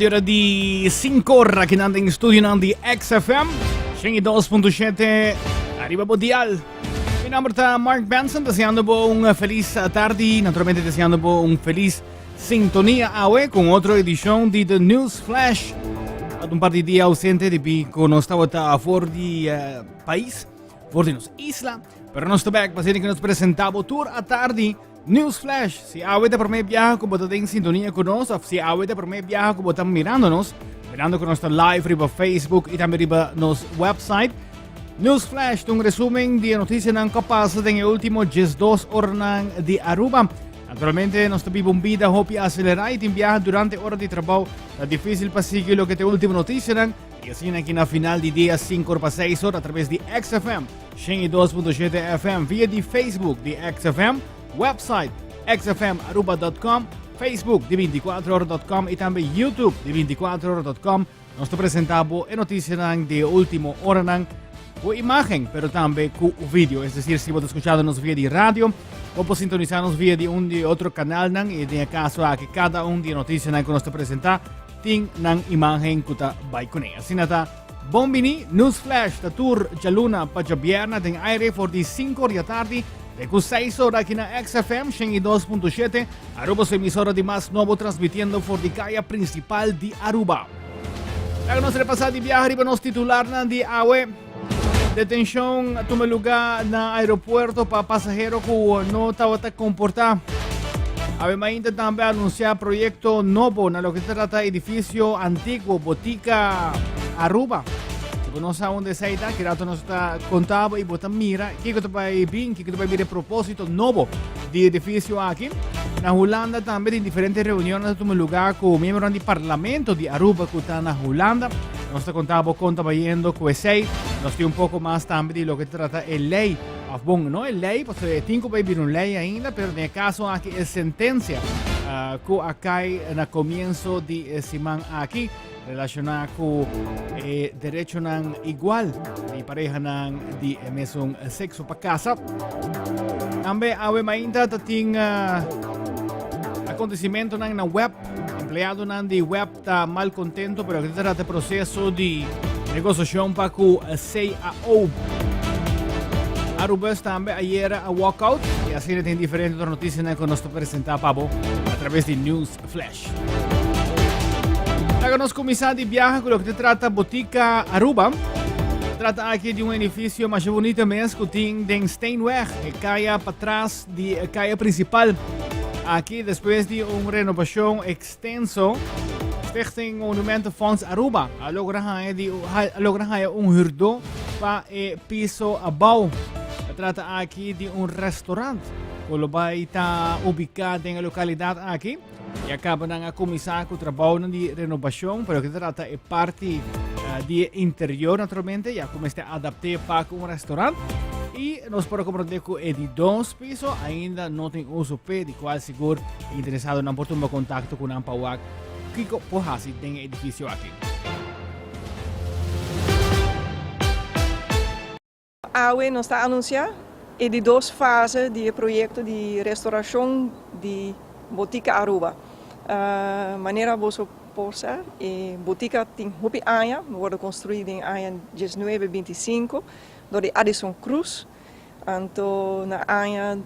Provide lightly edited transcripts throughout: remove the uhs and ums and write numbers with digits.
Ora di Sincorra che nanda in studio di XFM 102.7 arriba Bodial. Mi nome è Mark Benson, deseando un feliz tarde, naturalmente deseando un feliz sintonía con otra edición de The News Flash. Ad un par di días ausente de pico no estaba fuera de país, fuera de nos isla, pero no está back, paciente que nos presentaba tour a tarde. News Flash, si avete per me viaja como están en sintonía con nosotros, si avete per me viaja como están mirándonos con nuestro live riba Facebook y también riba nos website. News Flash, un resumen de noticias que capaz en el último 2 horas de Aruba. Naturalmente, nuestra vida hopi acelerar y viaja durante horas de trabajo. Es difícil para seguir lo que te última noticia y así aquí en la final de día 5 para 6 horas a través de XFM, 102.7 FM, vía de Facebook de XFM, website xfmaruba.com, Facebook de 24horas.com y también YouTube de 24horas.com. Nos presentamos en noticias de último hora con imagen, pero también con video. Es decir, si vos escuchándonos vía de radio, o por sintonizarnos vía de un de otro canal, y en el caso a que cada un de noticias que nos presenta tiene imagen que está con ella. Así nada, bombini, News Flash, la tour Jaluna para viernes en aire por de 5 de la tarde. De 6 horas aquí en XFM 102.7, Aruba su emisora de más nuevo transmitiendo por la calle principal de Aruba. Para nos repasar de viaje, arriba nos titular de AWE. Detención a tomar lugar en el aeropuerto para pasajeros que no estaban comportados. Además, también anunciar proyecto nuevo en lo que se trata de edificio antiguo, Botica Aruba. Si no sabe dónde está, que rato nos está contando y vos mira, que te va a ir bien, que te va a ir el propósito nuevo de edificio aquí. En Holanda también en diferentes reuniones tomar lugar con miembros del Parlamento de Aruba que están en Holanda. Nos está contando yendo con ese, nos tiene un poco más también de lo que trata el ley. Bueno, no el ley, pues tengo que vivir una ley ainda, pero en el caso aquí es sentencia que acá en el comienzo de semana aquí relacionada con derecho igual de pareja de mesmo sexo para casa. También ainda tiene acontecimiento en la web. Empleado de web está mal contento, pero que trata el proceso de negociación para que CAO. Aruba también ayer a walkout y así tiene diferentes noticias que nos presenta Pablo a través de News Flash. Ahora nos comienza de viaje con lo que se trata Botica Aruba. Se trata aquí de un edificio más bonito más que tiene en Steinweg, que cae para atrás de la calle principal. Aquí después de una renovación extenso, Stichting Monumentenfonds Aruba ha logrado un huurdo para el piso abajo. Se trata aquí de un restaurante que está ubicado en la localidad aquí. Y acaban de comenzar con el trabajo de renovación, pero que trata de parte de interior naturalmente, ya como está adaptado para un restaurante. Y nos podemos comprender que de 2 pisos ainda no tiene uso P, de cual seguro interesado en un oportunidad contacto con un pauac que pohasi en el edificio aquí. AWE nos está anunciando de 2 fases del proyecto de restauración de Botica Aruba. Maneira você possa, Botica tem hopi área, wordt construída em área 1925 door Addison Cruz. Então, na área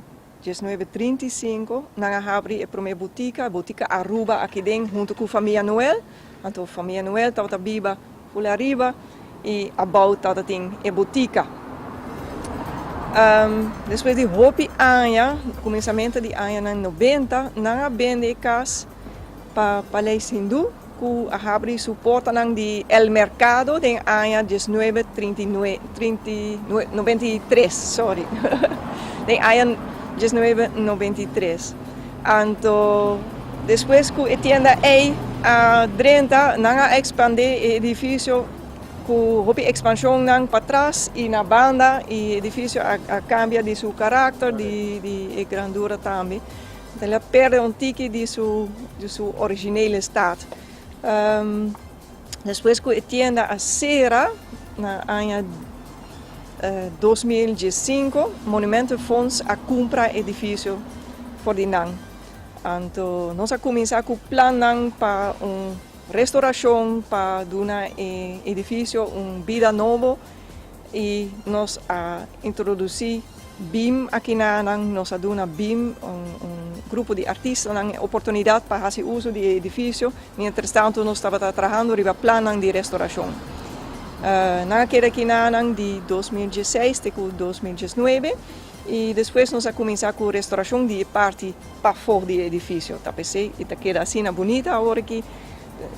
1935, nós abrimos a primeira Botica Aruba, aqui dentro, junto com a família Noel. Então, a família Noel estava viva por arriba e abaixo tem a Botica. Depois de hopi área, começamento de área 90, nós abrimos casa para Palais Hindu, que abre suporte de El Mercado em área 1993, sorry. Em área 1993. Então, depois que a tienda a 30, nós expandimos o edifício com a expansão para trás e na banda, e o edifício cambia de seu caráter, de grandura também. Então, ele perde tique de seu original estado. Depois que a tienda a Serra, na ano 2005, Monumentenfonds a compra edifício for Dinang. Então, nós começamos com o plano para restauración para un edificio, un vida nuevo y nos introducir BIM aqui nos aduna BIM, un grupo de artistas, una oportunidad para hacer uso del edificio. Mientras tanto, nos estaba trabajando en el plan de restauración. Na queda aqui de 2016 até 2019 e depois nós começamos com a restauração de parte para fora do edifício. Tapecei e queda assim bonita agora que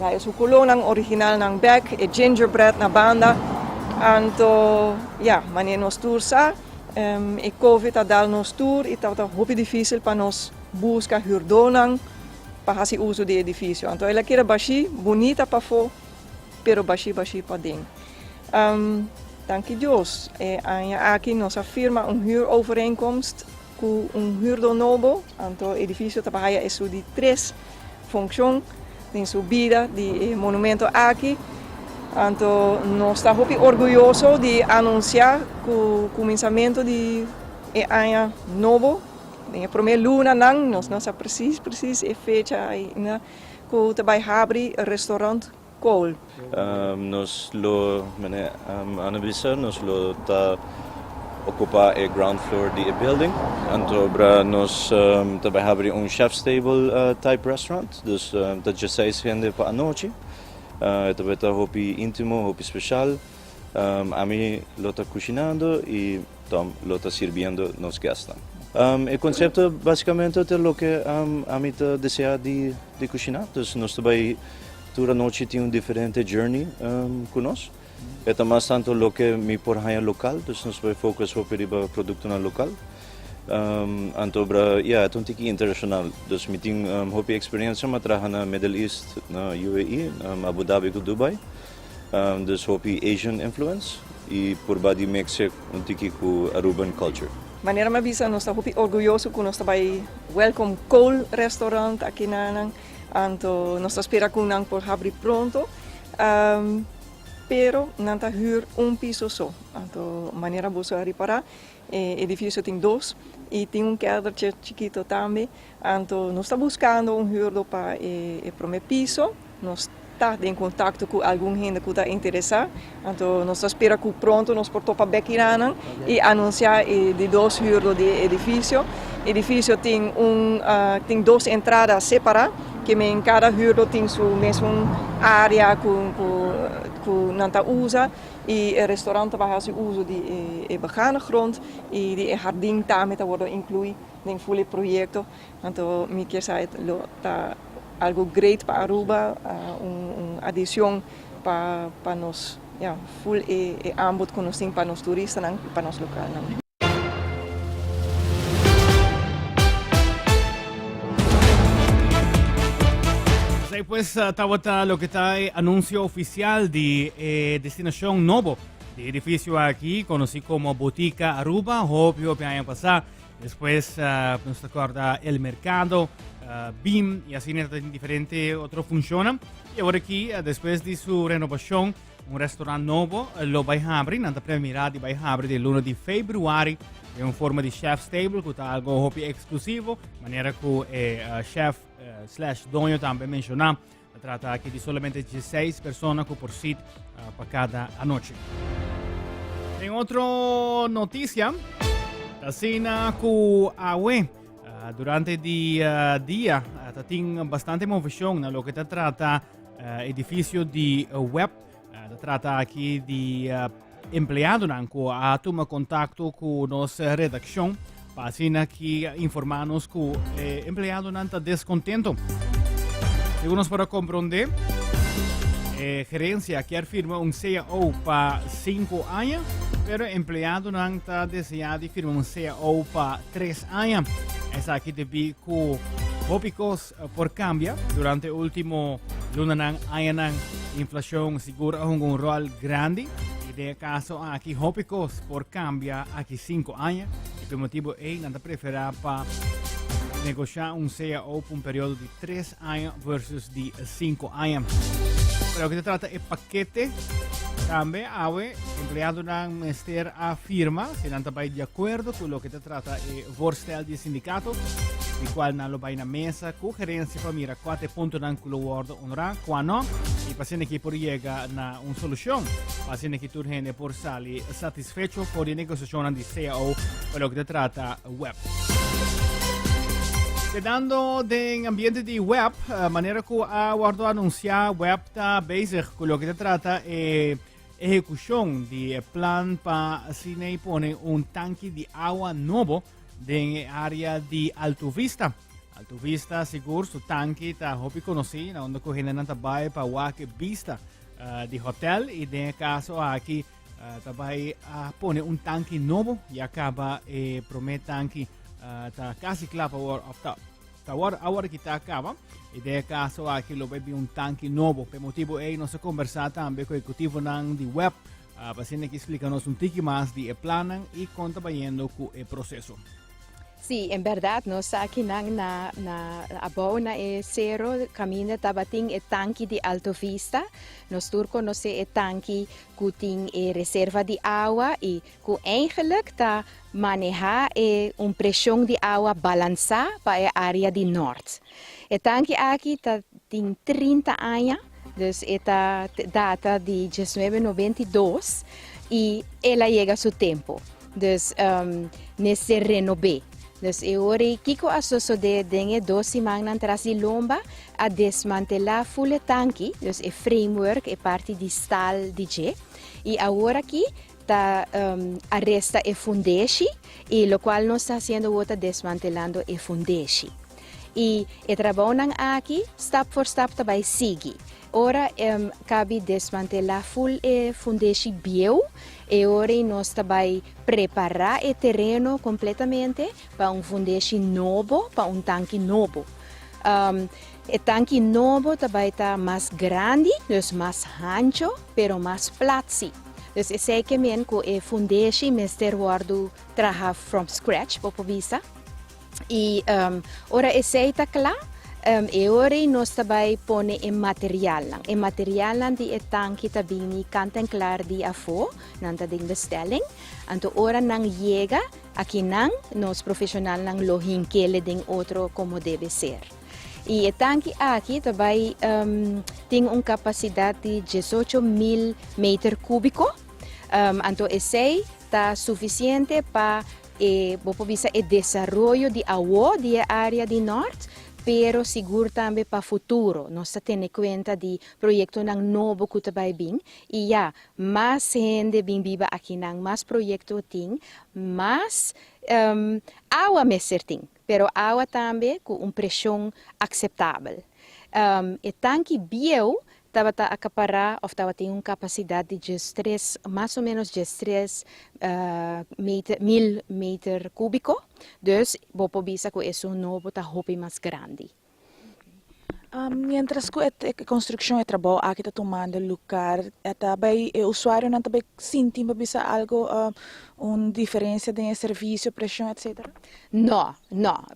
é o coluna original na back e gingerbread na banda. Então, maneira nós tursa e Covid dá nos tour e estava muito difícil para nós buscar hurdonang para fazer uso do edifício. Então ela queda baixi, bonita para fora, pero baixi para dentro. Dank Deus. Aqui nós afirma huurovereenkomst com huurder novo. Então o edifício trabalha isso de 3 funções em sua vida de monumento aqui. Então nós estamos muito orgulhosos de anunciar que o começamento de ano novo, na primeira luna, nós precisa fecha que vai abrir o restaurante Cole. Nos lo anabisa nos lo ta ocupa el ground floor di building. Anto bra nos abrir un chef's table type restaurant. Dus dat je 6 gente pa anoche. Ito hopi intimo, hopi special. A mí lo está cocinando y Tom lo está sirviendo nos gastan. El concepto básicamente es lo que a mí te desea de cocinar. Entonces nos vai toda noche tiene un diferente journey con nos. Es más tanto lo que mi por haya local, entonces nos vai focus sobre el producto local. Antobra, es un tiki internacional. Dus mi ting hopi experiencia matraha na Middle East, na UAE, Abu Dhabi, Dubai. Dus hopi Asian influence e por badi mixe un tiki ku Aruban culture. Maneira me bisa, nós estamos orgulhosos que nós estamos welcome Cole restaurant aqui na Anto nós espera que não por abrir pronto. Pero não tá huur piso só. Anto maneira você reparar, edifício tem 2 e tem kelder chiquito também. Anto nós está buscando huurdo para o primeiro piso. Nós está em contato com algum gente que está interessado. Então nós espera que pronto nós por topa Bekiranan e anunciar de 2 huurdo de edifício. Edifício tem tem 2 entradas separadas, que em cada huurdo tem sua mesma área que não usa e o restaurante vai fazer uso de begane grond e de jardim também está incluído no full projeto. Então me quer dizer está algo great para Aruba, uma adição para nós, full aanbod que nós temos para os turistas e para os locais. Pues estaba lo que está anuncio oficial de destinación nuevo de edificio aquí, conocido como Botica Aruba, obvio que año pasado. Después nos acuerda el mercado, BIM y así en diferentes otras funciones. Y ahora aquí, después de su renovación, un restaurante nuevo lo va a abrir, nella premiera di vai a abrir el 1 de febbraio, in forma di chef's table, che è algo hobby esclusivo, maniera che chef slash dueño también menciona, trata aquí de solamente 16 personas por sit para cada noche. En otra noticia, la cena con AWE durante el día tiene bastante movimiento en lo que te trata edificio de web, trata aquí de empleado que ha tomado contacto con nuestra redacción para así aquí informarnos que empleado no está descontento. Según nos para comprender, gerencia quiere firmar un CAO para 5 años, pero empleado no está deseado firmar un CAO para 3 años. Es aquí debido que tópicos por cambio durante el último año, inflación segura un rol grande. De caso aquí tópicos por cambio aquí 5 años. El motivo es que prefiere para negociar un CAO por un periodo de 3 años versus de 5 años. Pero que se trata el paquete también hay empleado un minister afirma si no está de acuerdo con lo que se trata el voorstel del sindicato di qual nalo bay na mesa ku gerência família 4 ponto ng kuluward onra quano e paciente que poriega na solução paciente que turgene por sali satisfecho por di negociazione di CAO quello che trata web. Quedando de ambiente de web, manera que a guardo anunciar web está bezig con lo que se trata ejecución de plan para cine pone un tanque de agua nuevo en área de Alto Vista. Alto Vista seguro su tanque está hopi conocido, donde cogen en tabay para Wake Vista de hotel y de caso aquí tabay pone un tanque nuevo y acaba promete tanque está casi claro ahora que está acaba y de caso aquí lo veo un tanque nuevo por motivo nos conversar también con el ejecutivo de web para que explicarnos un tiki más de plan y conta bayendo con el proceso. Sí, en verdad, nós aqui na abao na zero caminho tabating e tanque de Alto Vista. Nós turco nós e tanque que tem reserva de água e que eigenlijk tá manejar pressão de água balançar para a área de norte. E tanque aqui tem 30 anos, dus esta data de 1992 e ela chega a seu tempo. Dus nesse renové. Dus ora kiko asoso de dengue 2 semanas atrás de lomba a desmantelar full tanque, dus e framework e parte de stal DJ. E agora aqui tá arresta e fundeshi e lo qual nós está sendo outra desmantelando e fundeshi. E trabalham aqui step for step também sigue. Ora cabe desmantelar full e fundeshi bio. E ora nós também preparar o terreno completamente para fundeshi novo, para tanque novo. O tanque novo também está mais grande, dus mais ancho, pero mais platzi. Dus é sei que men que o fundeshi mester guardo trabalhar from scratch, por visa. E ora é sei tá claro. E ora nós também põe em material. E material de tanque também kanten klaar de afo, nanta ding bestelling. Anto ora nang chega aqui nós profissional nang lohin kele ding outro como deve ser. E o tanque aqui também tem uma capacidade de 18.000 metros cúbicos. Anto esse está suficiente para o desenvolvimento de água da área do norte. Pero seguro também para o futuro. Nós temos conta de projeto novo que vai vir. E mais gente vem viva aqui, mais projeto tem, mais água mesmo tem. Pero água também com pressão aceitável. E tanque bio estava a acaparar, ou estava tem uma capacidade de 3, mais ou menos de 3.000 metros cúbicos. Dus, bopo bisa ko isso novo tá hopi mais grande. Mientras que a construção e trabalho aqui está tomando lugar, também o usuário não também sente bisa algo, uma diferença de serviço, pressão, etc. Não.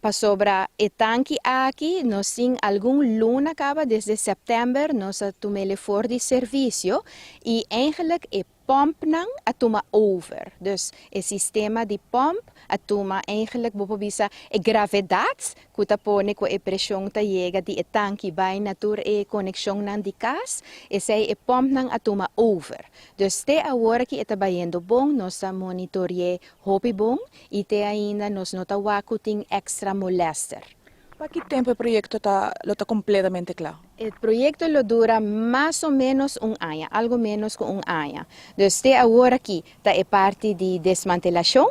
Para sobra o tanque aqui, nós temos algum luna acaba desde setembro, nós tomamos for de serviço e eigenlijk pomp nang atuma over. Dus o sistema de pomp atuma eigenlijk bopobisa e gravidade que ta pone com a pressão ta chega de tanque vai natur e conexão nang de cas e sei e pomp nang atuma over. Dus te agora que está baindo bom, nós monitoreie hopi bom e te ainda nós nota waku ting extra molester. ¿Para qué tiempo el proyecto está completamente claro? El proyecto lo dura más o menos un año, algo menos que un año. Desde ahora aquí está parte de desmantelación.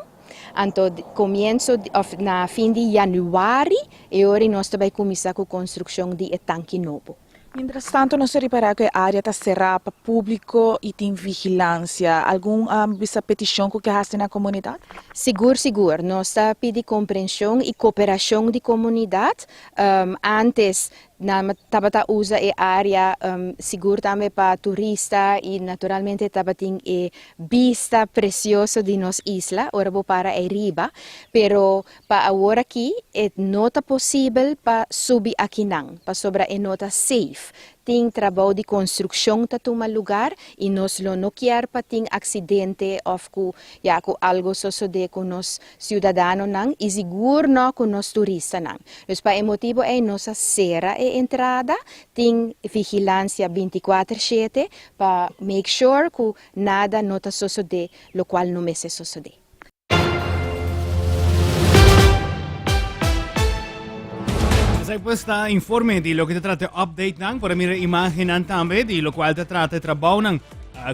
Anto comienzo na fin de januari e ahora nós também começar com a construção de tanque novo. Mientras tanto, no se repara que a área está cerrada para público e tem vigilância. Alguma petição que haste na comunidade? Seguro. Nós pedimos compreensão e cooperação de comunidade. Antes, tabata usa a área seguro também para turista e naturalmente tabating vista preciosa de nossa isla, ora vou para arriba, pero para agora aqui é nota possível para subir aqui não, para sobra é nota safe. ting trabalho de construção ta toma lugar e nós não quer para ting acidente of ku ya ku algo sucede com nos cidadano nang e seguro no com nos turista nang. Dus pa motivo é nossa serra e entrada ting vigilância 24/7 para make sure que nada nota sucede lo qual não me se sucede. Sai questa informe di lo che ti tratta update nang para mira imaginan tambe di lo qual ti tratta trabaho nang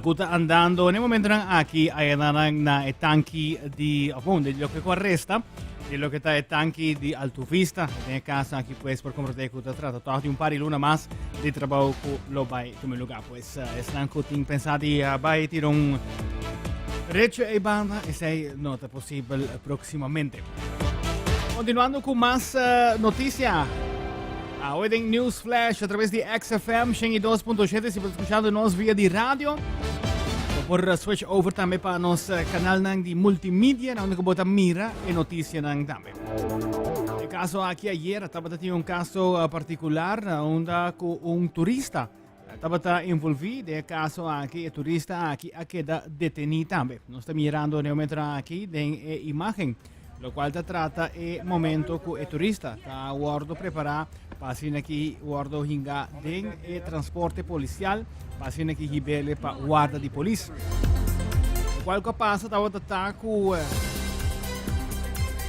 kuta andando nel momento nang aki ay na tanki di appunto di lo che arresta di lo che ta tanki di altufista nel caso aquí pues por comprender kuta trata todo un par y luna más de trabajo lo vai come lugar pues están kuting pensati vai tiro un recho e banda e sei nota possible prossimamente. Continuando con más noticias. Hoy en News Flash a través de XFM 102.7 si puede escucharnos vía de radio o por switch over también para nos canal de multimedia donde bota mira e noticia también. El caso aquí ayer estaba teniendo un caso particular donde un turista estaba involucrado el caso aquí el turista aquí queda detenido también. Nos está mirando en el momento aquí de imagen. Lo cual te trata el momento que el turista está guardo preparado para que guardo hinga den el transporte policial para que hibele para guarda de policía. Lo cual que pasa está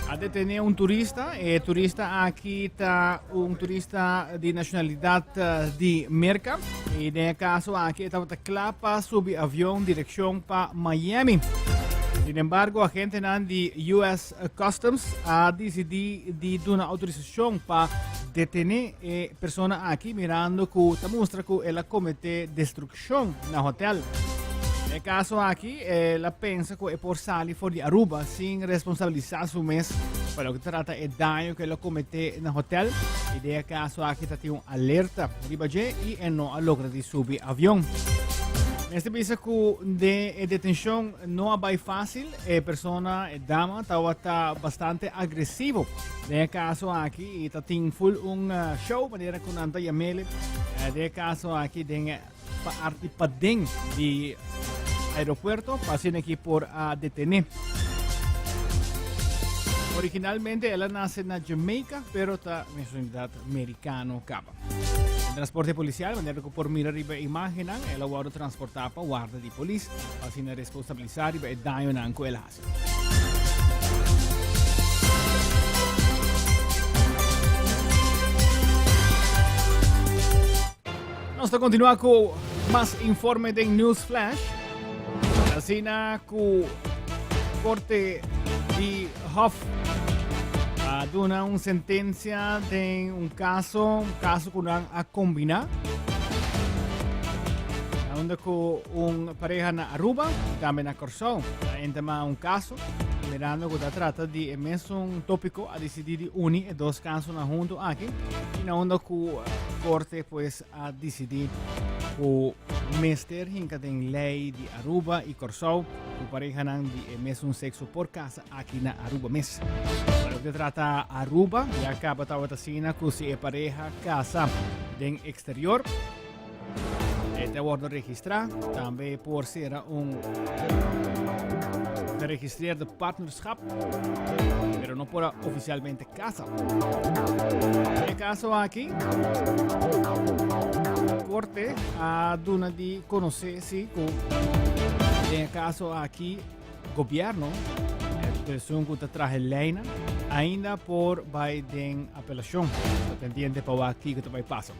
a detener un turista. El turista aquí está un turista de nacionalidad de Merca. Y en el caso aquí está clapa subir avión dirección para Miami. Sin embargo, agente de US Customs ha decidido de dar una autorización para detener personas aquí mirando que muestra que él comete destrucción en el hotel. En el caso aquí, la pensa que es por salir fuera de Aruba sin responsabilizar su mes para lo que trata el daño que él comete en el hotel. Y en el caso aquí está una alerta y él no logra subir avión. Este piso de detención no es fácil, persona, dama, está bastante agresivo. En el caso aquí, está full un show, manera con anta yamele. En el caso aquí, de parte padén de aeropuerto, pasen aquí por detener. Originalmente, ella nace en Jamaica, pero está en nacionalidad americano caba. Transporte policial, manera que por mirar arriba imaginan, el aguardo transportado para guarda de policía, así no responsabilizar y el daño en que él hace. Vamos a continuar con más informe de News Flash. Así que corte de Huff dona una sentencia de un caso que van a combinar. Donde con una pareja en Aruba, también a Corsó, entra un caso, mirando que trata de un tópico a decidir unir dos casos juntos aquí, y donde que corte pues a decidir que Mister hinca en ley de Aruba y Corsó, que pareja de un sexo por casa aquí en Aruba mes. Lo que trata Aruba, ya acaba de decir que si es pareja casa en exterior, te guardo registrar, también por ser un geregistreerde partnerschap, pero no por oficialmente casa. En el caso aquí, corte a duna de conocer si en el caso aquí, gobierno, presumo que traje leina, ainda por Biden apelación, pendiente para aquí que te va a pasar.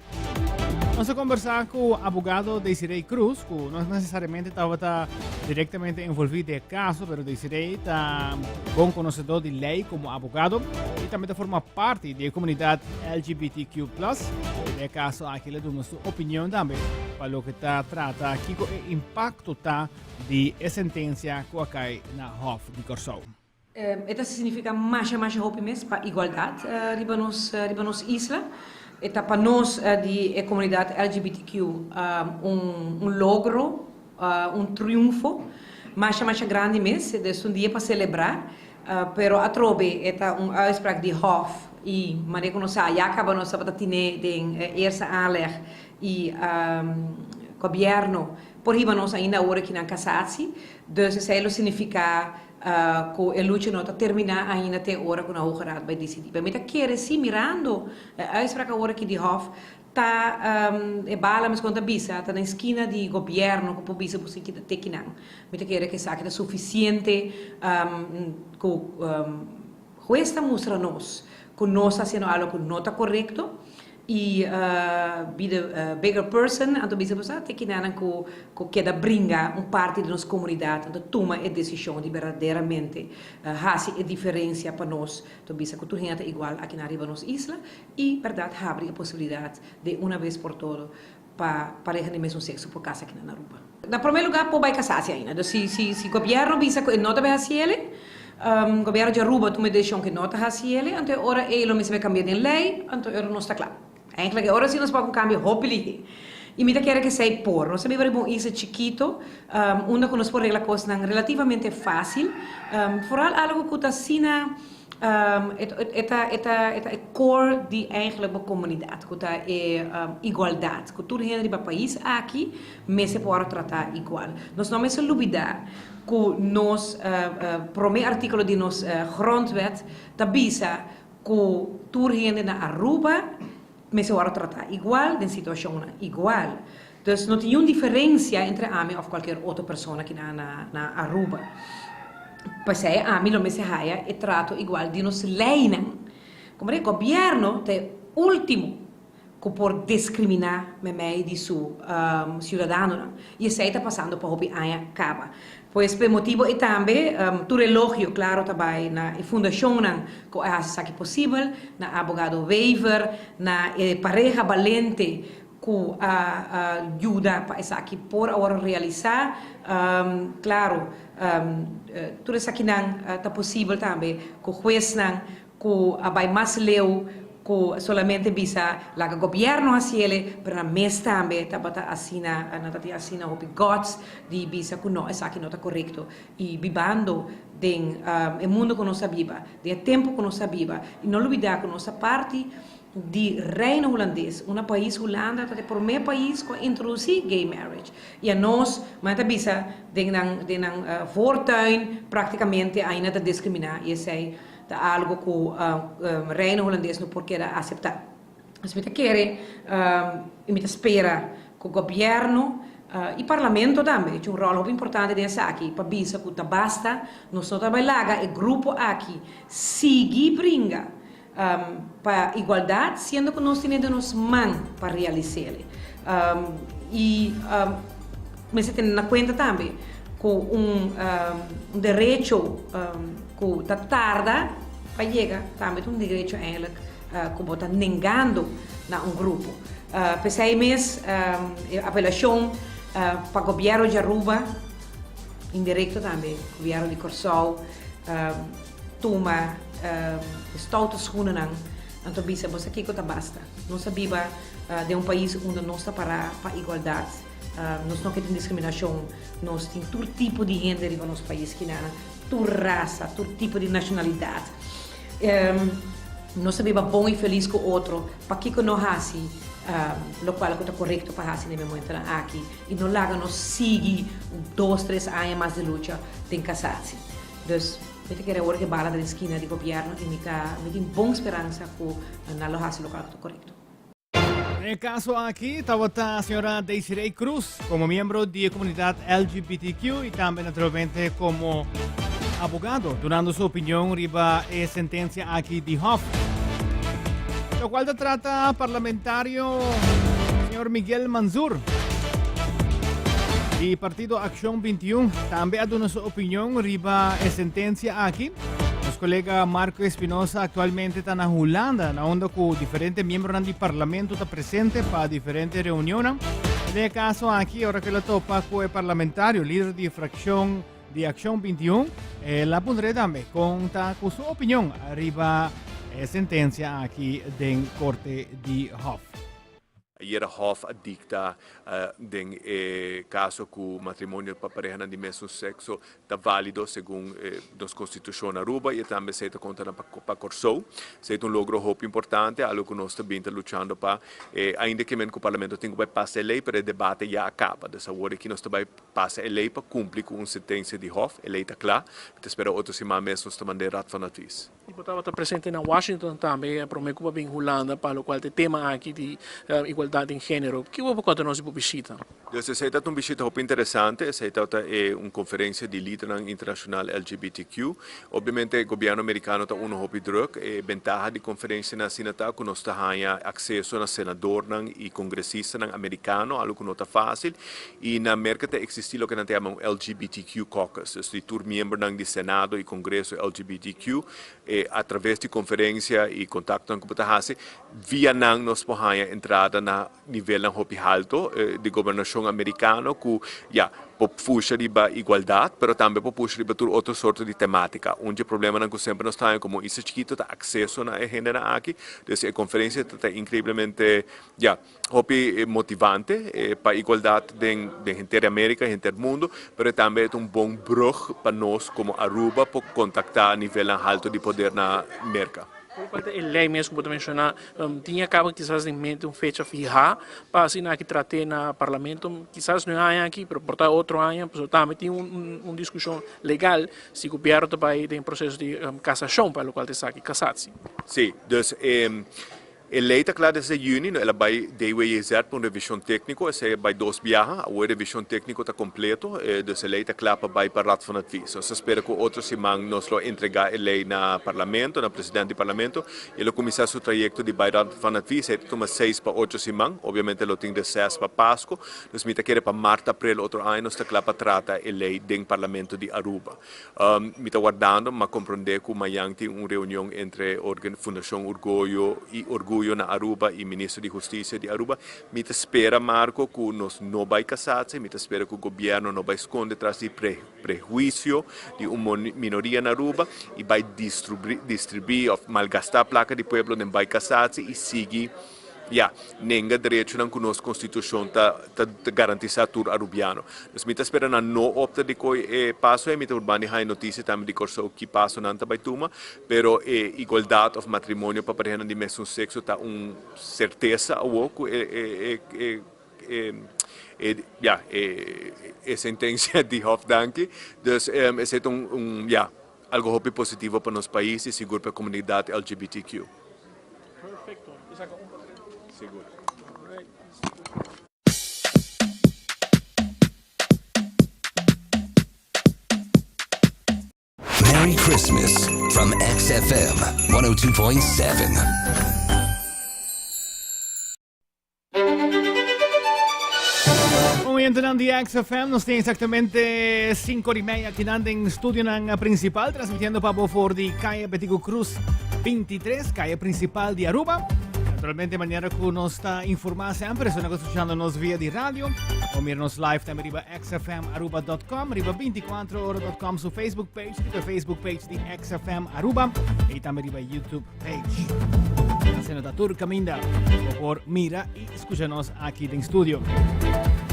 Vamos a conversar con el abogado Desiree Cruz, que no necesariamente estaba directamente envolvido en el caso, pero Desiree está buen conocedor de ley como abogado y también forma parte de la comunidad LGBTQ+. En el caso aquí le damos su opinión también para lo que trata aquí con el impacto de la sentencia que acá en la Hof de Corsó. Esto significa más hope para igualdad riba nos isla. Eta para nós de comunidade LGBTQ um logro, um triunfo, mais grande mesmo, é dia para celebrar, pero a trobe é uitspraak die Hof e maneira que nós já acaba nós para ter den eerste aanleg e governo por riba nós ainda agora que na casasse, dus isso significa que a luta não está terminar ainda até hora que a Hoge Raad vai decidir. Mas me querer sim mirando a uitspraak agora que de Hof tá bala mas conta bisa tá na esquina de governo que bisa por que te que não. Me querer que saque é suficiente que esta mostra nós que nós fazendo algo que não está correto e be the bigger person então bisa por te que não que queda brinca parte da nossa comunidade então toma a decisão de verdadeiramente fazer a diferença para nós então bisa que tu gente igual aqui na riba nos isla e verdade abre a possibilidade de uma vez por todo para pareja de mesmo sexo por casa aqui na Aruba. Na primeiro lugar por vai casar-se ainda então se governo bisa que não deve fazer ele governo de Aruba tu me deixou que não está fazendo ele então ora ele me vai cambiar de lei então ora não está claro. Eigenlijk, ora sim nós podemos cambiar hopelijk. E me quer que sei por, nós sabemos que isso é chiquito, onde nós podemos arreglar coisas relativamente fácil, vooral algo que está sina é core de eigenlijk a comunidade, que está igualdade, que tudo gente do país aqui, mas se pode tratar igual. Nós não se olvidar que nós, primeiro artigo de nossa grondwet, tabisa que tudo gente na Aruba mas eu vou tratar igual de situação igual. Então não tem nenhuma diferença entre a mim ou qualquer outra pessoa aqui na Aruba. Pois é, a mim não me se raia e trato igual de nos leis. Como é o governo é o último que pode discriminar me meio de seu cidadão. E isso está passando por o aia acaba. Pois por motivo e também tu relógio claro também na fundação que é aqui possível na abogado waiver na pareja valente que ajuda para isso aqui por agora realizar claro tudo isso aqui não está possível também que o juiz não que vai mais leu que solamente bisa lá o governo assim ele para mês também tá bata assina o gods de bisa que não essa aqui não está correto e vivendo den o mundo que nós viva de tempo que nós viva e não olvidar que nossa parte de reino holandês país Holanda é o primeiro país que introduzir gay marriage e a nós mas bisa den voortuin praticamente ainda está discriminar e sei da algo que o reino holandês não pode aceitar. Mas me quer e me espera que o governo e o parlamento também tem rol muito importante nessa aqui para bisa que basta nós não trabalhar e grupo aqui seguir brinca para igualdade sendo que nós temos nos mãos para realizar e mas tem na conta também com direito que está tarda para chegar também um direito eigenlijk que está negando na grupo. Pensei mesmo apelação para o governo de Aruba, indireto também, o governo de Corsol, toma stoute schoenen então bisa você aqui que basta. Nós sabemos de país onde não está para igualdade. Nós não temos discriminação, nós temos todo tipo de gente no nosso país que não toda raça, todo tipo de nacionalidade. Nós sabemos bom e feliz com o outro, para que não haja o qual é correto para haja no momento aqui e não larga nos seguir 2, 3 anos mais de luta tem casar-se. Então, eu quero agora que bala da esquina do governo e me tem boa esperança que não haja o qual é correto. En el caso aquí estaba a señora Desiree Cruz como miembro de la comunidad LGBTQ y también naturalmente como abogado, dando su opinión riba la sentencia aquí de Hof. Lo cual trata parlamentario señor Miguel Manzur y Partido Acción 21 también ha dado su opinión riba la sentencia aquí. Los colega Marco Espinosa actualmente está en Holanda, donde diferentes miembros del Parlamento están presentes para diferentes reuniones. En el caso aquí, ahora que lo topa con el parlamentario, líder de fracción de Acción 21, la pondré también con su opinión arriba sentencia aquí en Corte de Hof. era hof adicta den caso cu matrimonio pa pareja di mesmo sexo tá válido segundo nos constituição Aruba e também se está contando para Corsou. Se é logro hope importante, algo que nós também estamos lutando para, ainda que o parlamento tenha que passar a lei, para o debate já acaba. Dessa hora que nós também passar a lei para cumprir com uma sentença de hof, a lei está clara, te espero outras semanas mesmo nós também rato van atriz. O deputado está presente na Washington também, para me ocupa bem Holanda, para o qual tem tema aqui de igualdade em gênero. Que vou contar nós para visita? Então, essa é uma visita muito interessante, essa é uma conferência de líderes internacional LGBTQ. Obviamente, o governo americano está hopi druk, e ventaja de conferência na Sinata, que nós temos acesso a senador e congressista americano, algo que não está fácil, e na América existe o que nós chamamos LGBTQ Caucus, é o membro do Senado e Congresso LGBTQ, através de conferência e contato com o Tahase, via nós podemos entrada na nível hopi alto de governação americano, que puxa riba igualdade, mas também puxa riba por outra sorte de temática. Onde o problema não sempre nós temos como isso chiquito tá acesso na gênero aqui, então a conferência está incrivelmente motivante para a igualdade de inteira América, inteiro mundo, mas também é bom brug para nós como Aruba para contactar a nível alto de poder na América. Por parte da lei mesmo que você mencionar, tinha acaba quizás em mente uma fecha fija para assinar que tratei na parlamento, quizás não há aqui, mas por outro ano, também tem uma discussão legal se o governo também tem processo de cassação para o qual está aqui casado-se. Sim, então a lei está clara desde junho, ela vai dever para uma revisão técnica, essa vai 2 viagens, a revisão técnica está completa, então a lei está clara para o rato van advies. Nós espera que outra semana nós entregar a lei na parlamento, na presidente do parlamento, e ele começar seu trajeto de rato van advies, ele toma 6 para 8 semanas, obviamente ele tem 16 para Páscoa, nós me quer para março, abril, outro ano, nós está clara para tratar a lei do parlamento de Aruba. Me está guardando, mas compreender que amanhã tem uma reunião entre a Fundação Orgulho e Orgulho na Aruba e Ministro de Justiça de Aruba, me espera, Marco, que nós não vai casar-se, me espera que o governo não vai esconder atrás de prejuízo de uma minoria na Aruba e vai distribuir ou malgastar a placa de pueblo, não vai casar-se e seguir nenhum direito que nossa Constituição está garantizado por arubiano. Nós estamos esperando não opta de que passo é, então urbani há notícia também de corso que passo não está baituma, pero igualdade of matrimônio para pareja de mesmo sexo está certeza o que sentença de Hofdanke, dus é algo positivo para nosso país e seguro para a comunidade LGBTQ. Perfeito. Seguro. Merry Christmas from XFM 102.7. Momento ng XFM, nos tem exactamente 5:30 aqui em estúdio ng principal, transmitiendo pa por de calle Betigo Cruz 23, calle principal de Aruba. Naturalmente, mañana que nos está informando sempre, se nos escuchándonos via di radio, o mirarnos live también riba xfmaruba.com, riba 24horas.com su Facebook page, riba Facebook page di XFM Aruba, y también riba YouTube page. Se nos da tour caminda, por mira y escúchanos aquí en estudio.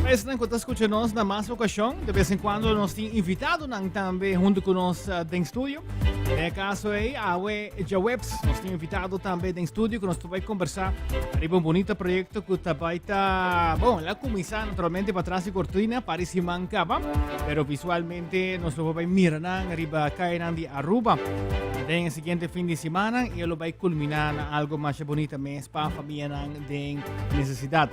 Pues, enquanto escuchanos na más ocasión, de vez en cuando nos tienen invitado también junto con nos en estudio. En el caso de Awe Jawebs, nos tienen invitado también en estudio, que nos va a conversar arriba un bonito proyecto que está, la comisión naturalmente para atrás de cortina, parece mancaba, pero visualmente nos lo va a mirar arriba acá en Aruba. En el siguiente fin de semana, y lo va a culminar algo más bonito, mes para familia de necesidad.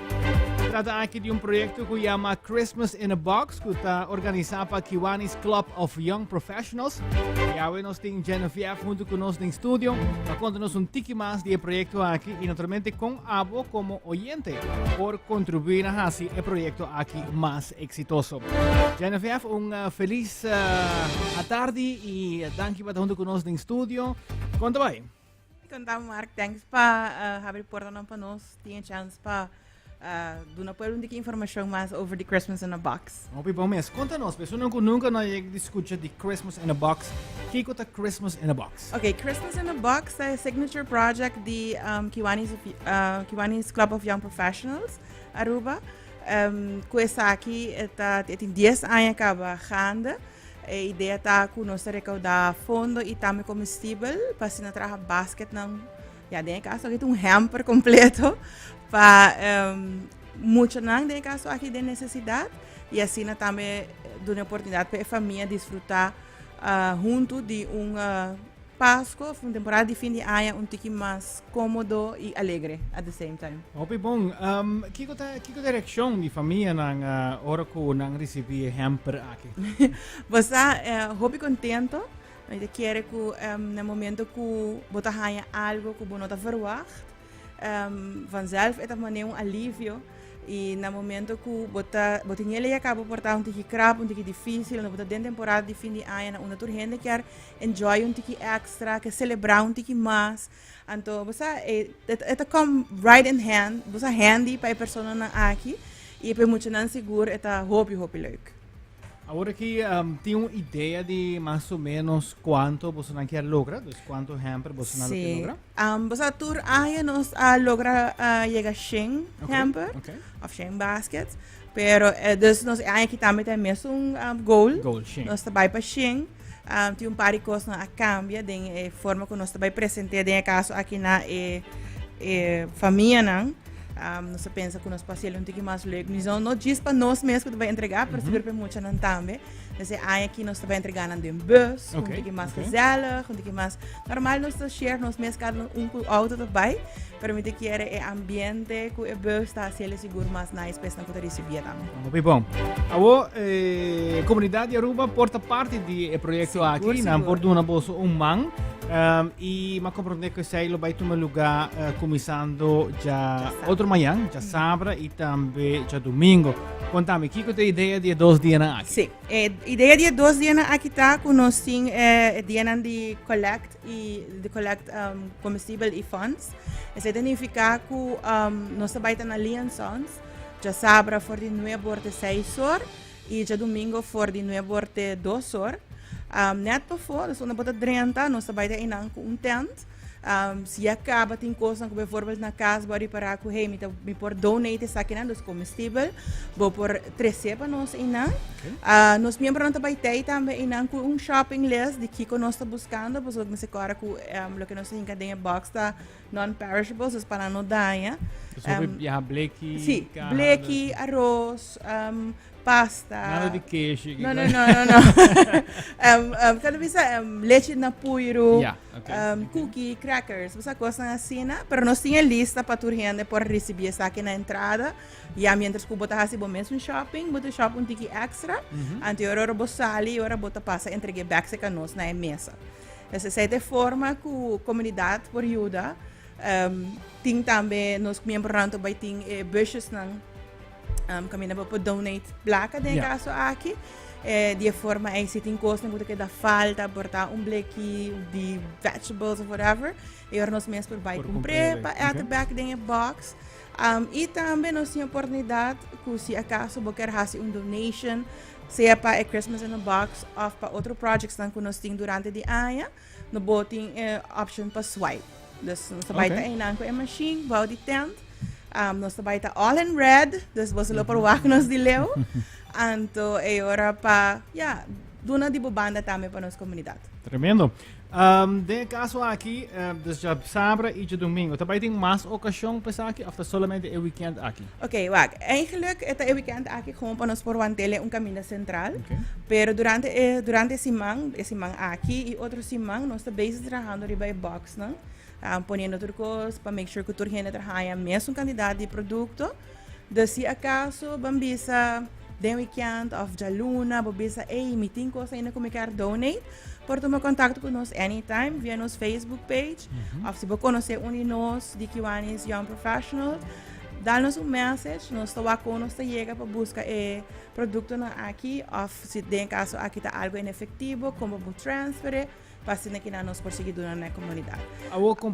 Trata aquí de un proyecto que se llama Christmas in a Box, que está organizado por Kiwanis Club of Young Professionals. Y ahora nos tiene Genevieve junto con nosotros en estudio para contarnos un tiki más del proyecto aquí y naturalmente con Abo como oyente por contribuir a hacer el proyecto aquí más exitoso. Genevieve, un feliz tarde y danke por estar junto con nosotros en estudio. ¿Cuánto va? Contar, Mark, thanks para abrir porta para nós, tinha chance para Doe nou een beetje informatie mais over the Christmas in a Box. Opi bom mes. Conta-nos, pessoa que nunca não escuta de Christmas in a Box. O que é Christmas in a Box? Okay, Christmas in a Box é a signature project de Kiwanis Club of Young Professionals, Aruba. Coisa aqui tem 10 anos que gaande. A ideia está que nós recaudar fundo e também comestível para se trabalhar basquete não. Ja, denk caso aqui tem hamper completo para muito não denk caso aqui de necessidade e assim também dá uma oportunidade para a família desfrutar junto de Páscoa, uma temporada de fim de ano um pouquinho mais cômodo e alegre at the same time. Opi bom, que direção de família na hora que não recebi hamper aqui? Você hobby contento? Eu quero que no momento que você ganha algo que você não verwacht, vanzelf é também alívio. E no momento que você não acaba portar um pouquinho crap, um pouquinho difícil, não você dentro da temporada de fim de ano, onde toda gente quer enjoy um pouquinho extra, quer celebrar um pouquinho mais. Então, você come right in hand, você handy para a pessoa aqui e para muito não seguro, é hobby leuk. Agora que tem uma ideia de mais ou menos quanto você não quer lograr, quanto hamper você não quer lograr? Você tour aí nós logra chegar a 100 hamper of 100 baskets, pero dus nós aqui também tem mesmo goal, nós trabalhamos para 100. Tem par de coisas a cambia, de forma que nós trabalhamos presente, de caso aqui na família não. Nós pensa que nós passamos um pouquinho mais legal. Não diz para nós mesmos que vai entregar, para seguir para muitos não também. Nós aqui nós vai entregar em bus, um pouquinho mais gezellig, um pouquinho mais normal nós share nós mesmos cada auto dabei, permite que é ambiente que o bus está sendo seguro mais nice para não receber também. Muito bom. A comunidade Aruba porta parte do projeto aqui, não por uma bolsa man. E me compreendo que sei vai tomar lugar começando já outro manhã, já sábado e também já domingo. Contame, o que é a ideia de 2 dias aqui? Sim, a ideia de 2 dias aqui está que nós temos a dia de collect comestível e funds. Isso significa que nós trabalhamos na liaisons, já sábado for de 9 até 6 horas e já domingo for de 9 até 2 horas. Net bijvoorbeeld, dus onder 30, nós trabalhamos em tent. Se acaba, tem coisas que, por exemplo, na casa, vou reparar que, hey, me por donate essa aqui, dos comestíveis, vou por 13 para nós, nós membros trabalhamos também, com shopping list de que nós estamos buscando, porque nós agora que o que nós temos em box está non-perishables, para não dar, bleque, sim, bleque, arroz, pasta. Nada de queijo. Não. Cada vez leite na puiro, cookie, crackers, essa coisa assim, mas nós tínhamos lista para toda gente por receber essa aqui na entrada. E a mientras que você has mesmo shopping, você shopping um ticket extra, antes hora você sai e hora você passa entregar back a nós na mesa. Essa é de forma que a comunidade por ajuda. Tem também nos membros vai ter bushes kami na po donate placa de caso aqui de forma aí se tem coisa que dá falta portar bleque de vegetables or whatever e nós mesmos vai comprar para at back de box e também nós temos oportunidade que se acaso você quer fazer donation seja para a Christmas in a Box ou para outro projects que nós temos durante o ano no botem option para swipe dus nós vai ter com a machine vai de tent. Nós trabalhamos all in red, dus você lo provar que nós dileu. Então, é hora para, duna de banda também para nossa comunidade. Tremendo. De caso aqui, desde sábado e domingo, também tem mais ocasião para aqui, ou somente o weekend aqui? Ok, wacht. Eigenlijk é o weekend aqui como para nós por mantê-lo caminho central. Pero durante esse semana aqui e outro semana nós estamos trabalhando em box, não? Ponendo outras coisas para make sure que toda gente trabalha mesmo quantidade de produto. De se acaso, bambisa, de weekend of de luna, bambisa, me tem coisa ainda que eu quero donate, pode tomar contato com nós anytime via nosso Facebook page, ou se você conhecer um de nós, de Kiwanis Young Professionals, dá-nos message, nós estamos aqui, nós chega para buscar produto aqui, ou se de caso aqui está algo inefetivo, como vou transferir, para que nos conseguir donar na comunidade.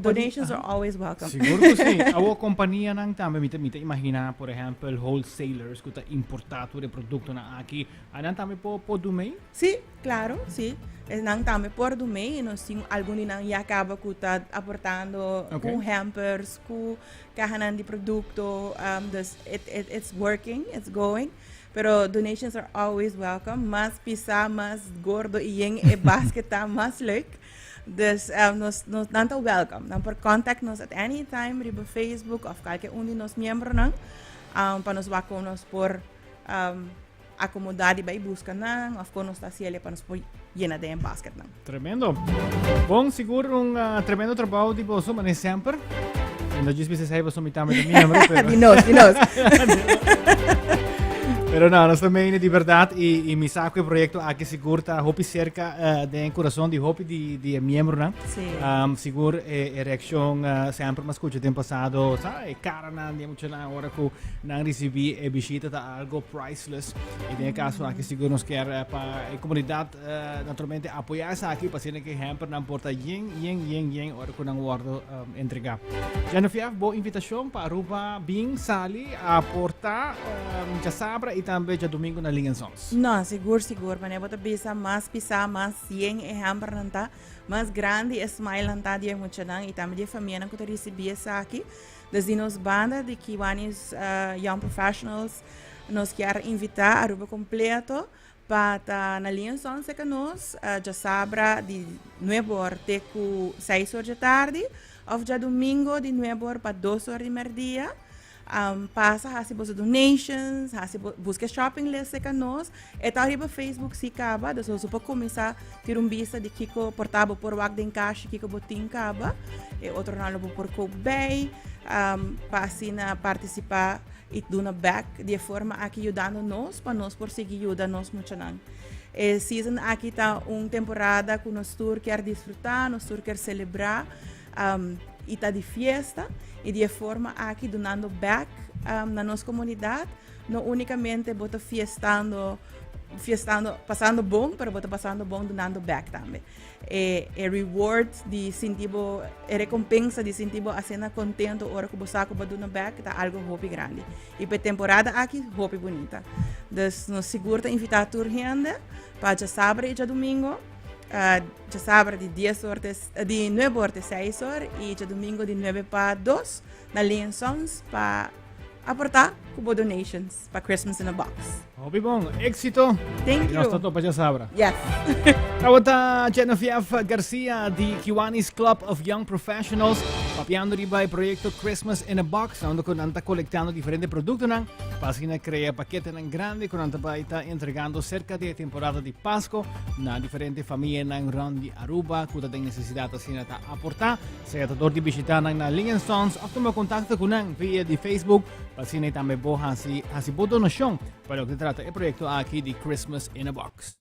Donations are always welcome. Siguro que sim. A companhia nang também me imagina, por exemplo, wholesalers que tá importado de produto na aqui, anan também po do meio? Sim, claro, sim. Nang também por do meio, nós temos alguns nang já acaba que tá aportando com hampers, com carranan de produto, it's working, it's going. Pero donations are always welcome. Mas pisa, mas gordo e yung basket mas leuk. Dus nos nanto welcome. Dan por contact nos at any time riba Facebook of qualquer undi nos membro nang para nos wako nos por acomodar e busca nang of nos ta siele para nos por llena de basket nang. Tremendo. Bom, seguro tremendo trabalho de você, mas sempre. Não diz se sai você me também de membro, pero. Dinos. Pero não, nós também de verdade e me saco o projeto aqui seguro tá hopi cerca de coração de hopi de membro, né? Sim. Seguro reação sempre mas escuta tempo passado, sabe? Cara não de muito na hora que não recebi e visita tá algo priceless. E de caso aqui seguro nos quer para a comunidade naturalmente apoiar essa aqui para ser que hamper não porta yen hora que não guardo entregar. Já não fiaf boa invitação para Aruba Bing Sali a portar já sabra e também já domingo na Linha Sons. Não, seguro. Mas bota pisa, mas yen e hamper nanta, mas grande smile nanta dia muito nang e também de família que recebi essa aqui. Desde nos banda de Kiwanis Young Professionals nos quer invitar a Aruba completo para na Linha Sons que nós já sabra de 9 horas até 6 horas da tarde, ou já domingo de 9 horas para 2 horas de meio-dia. Passa a se donations, a se busca shopping list que nós, e tá arriba Facebook se acaba, da só para começar a ter vista de Kiko portável por wag den caixa Kiko botin acaba, e outro nalo por Kobe, passa na participar e dona back de forma aqui ajudando nós para nós por seguir ajudar nós muito não. E season aqui tá temporada que nós tour quer desfrutar, nós tour quer celebrar. E tá de festa e de forma aqui donando back na nossa comunidade, não unicamente bota fiestando, passando bom, mas bota passando bom donando back também. E reward de sentido, recompensa de sentido a cena contento hora que você acaba donando back tá algo hopi grande. E para temporada aqui hopi bonita. Dus nos segura invitar a tour gente para já sábado e já domingo. Já sábado de 9 horas a 6 horas e já domingo de 9 para 2 na Linha Sons para aportar com donations para Christmas in a Box. Hobby bom, éxito. Thank you. Nós estamos para já sabra. Yes. Tawata Genevieve Garcia de Kiwanis Club of Young Professionals papiando riba o proyecto Christmas in a Box onde con anta colectando diferentes productos nang pasina crea paquete nang grande con anta baita entregando cerca de temporada de Pasco na diferentes familias nang ron di Aruba kuta den necesidad asina ta aportar se ta di visita nang na Lincoln Stones of toma contacto con nang via di Facebook pasina tambe bo hasi bo donation para lo que trata el proyecto aquí de Christmas in a Box.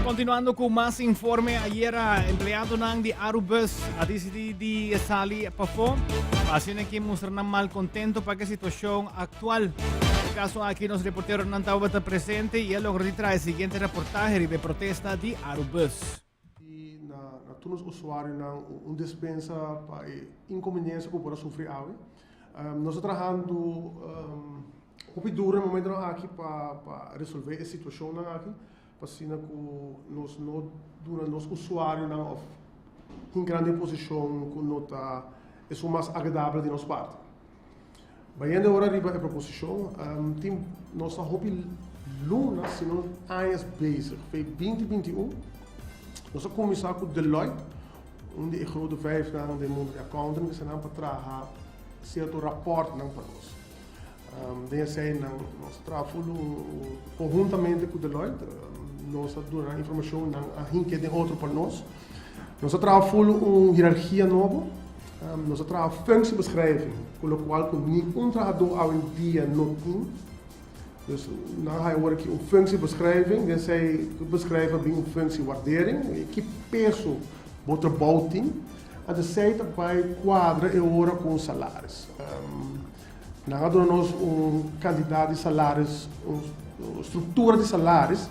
Continuando con más informe, ayer empleado nang di Arubus a decidir di sali pafo, pasin que mostrar mal contento para que situación actual. En caso aquí nos reporteros nang tawata presente y él logró traer el siguiente reportaje de protesta di Arubus. Na todos os usuários dispensa para inconveniência que pode sofrer ave. Nós estamos trabalhando duro no momento aqui para resolver a situação aqui. Pasina que nós usuários não em grande posição que nota é o mais agradável de nossa parte. Baiando agora riba a proposição, tem nossa hobby luna se não anos bezig. Foi 2021. Nós começamos com Deloitte, onde de grote 5 na de mundo de accounting que se não para trabalhar certo rapport não para nós. Daí nós trabalhamos conjuntamente com Deloitte. Nós damos informação a gente de outro para nós. Nós trabalhamos uma hierarquia nova. Nós trabalhamos functiebeschrijving, com o qual nenhum trabalhador ao dia não tem. Dus dan ga je horen een functiebeschrijving, dan zij beschrijven bij een functiewaardering, que peso wordt er bouwt in, en de zijde bij quadra e horen com salários. Nós damos quantidade de salários, estrutura de salários.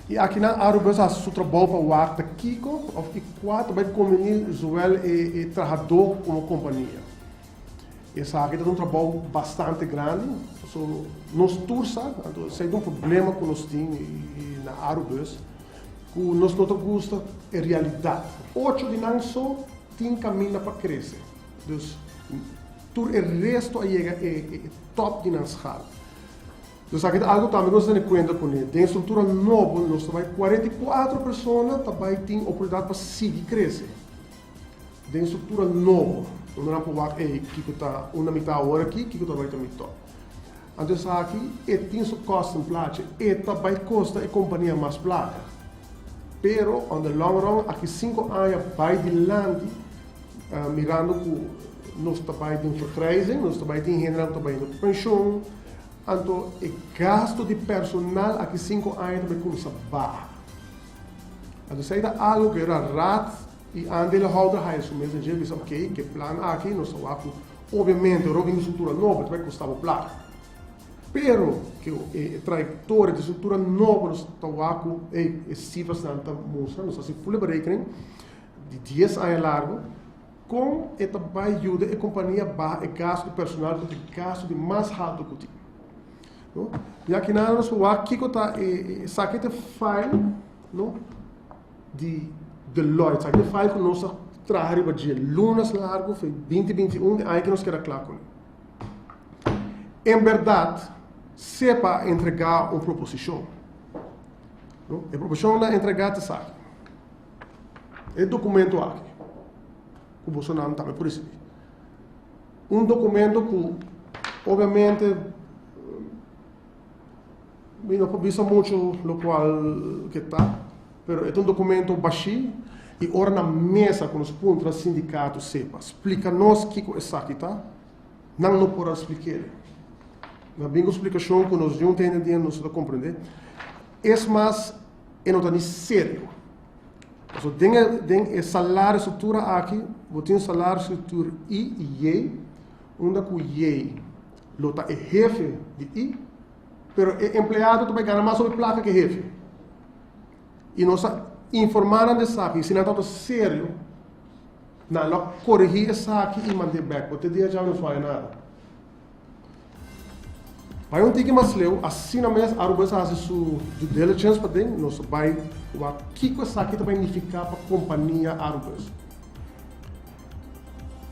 E aqui na Arubus a seu trabalho para o acta Kiko, e quatro vai comunir Joel e trabalhador como companhia. Essa aqui é um trabalho bastante grande. So, nós tursa, se é um problema que nós temos na Arubus, que nós não gosta é realidade. 8 de nós só tem caminho para crescer. Então, todo o resto é top de nós. Então, aqui algo também nós temos em conta com ele. Tem estrutura nova, nós temos 44 pessoas também têm oportunidade para seguir crescer. Tem estrutura nova. Não é para que está uma metade hora aqui, que está vai metade. Então, aqui tem seu custo em plata, e também custa a companhia mais placa. Pero, on the long run, aqui 5 anos vai de land, mirando que nós também temos vergrijzing, nós também temos general também de pensão. Então, o gasto de personal aqui 5 anos também começa a baixar. Então, isso é algo que era rat e aandeelhouder hij is mesmo dia diz ok, que plano aqui nós vamos obviamente a estrutura nova vai custar o plano. Pero que a trajetória de estrutura nova nós vamos é cifras não está mostrando, nós assim full berekening de 10 anos largo com esta vai ajuda a companhia a gasto de personal do gasto de mais alto que tem. E aqui nós vamos aqui que está saquete file, não de Deloitte, aquele file que nós trabalhamos para dia lunas largo, foi 2021, aí que nós queremos claro com ele. Em verdade, se é para entregar uma proposição, não? A proposição é entregada a aqui. É documento aqui, que o Bolsonaro também por isso. Um documento que, obviamente, não precisa muito do qual que está, mas é um documento baixinho e ora na mesa com os pontos do sindicato sepa, explica-nos o que é isso aqui, tá? Não podemos explicar. Na bem explicação que nós não entendemos, nós não compreender. É mais, é não sério. Então, tem salário estrutura aqui, vou ter salário estrutura I e Y, onde que o Y é jefe de I, mas o empregado também ganha mais sobre placa que jefe. E nós informaram desse aqui, se não é tanto sério, não corrigir esse aqui e manter back, porque dia já não faz nada. Vai um tique mais leu, assim na mesa, a Arubus faz sua due diligence para dentro, nós vai o que esse aqui vai significar para a companhia Arubus.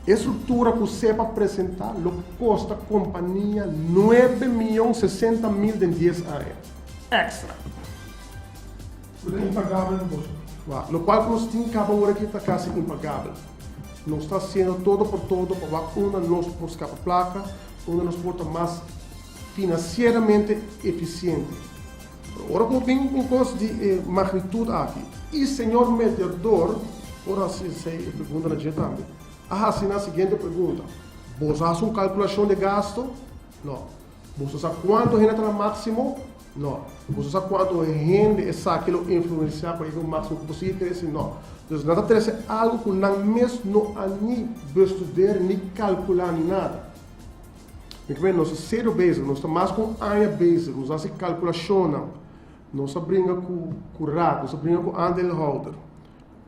A estrutura que você vai apresentar, custa a companhia 9.060.000 em 10 anos. Extra. É impagável no bolso. O qual nós temos cada hora que está quase impagável. Nós está sendo todo por todo para uma nós buscar a placa, uma nós porta mais financeiramente eficiente. Agora eu tenho um custo de magnitude aqui. E senhor mediador, ora se pergunta na gente também. Assim na seguinte pergunta: você faz uma calculação de gasto? Não. Você sabe quanto rende no máximo? Não. Você sabe quanto rende essa aquilo influenciar para o máximo possível? Não. Então, nada interessa algo que não mesmo não há nem estudar, nem calcular, nem nada. Porque nós somos zero basic, nós estamos mais com área basic, nós fazemos calculação, nós brinca com o rato, nós brinca com o aandeelhouder.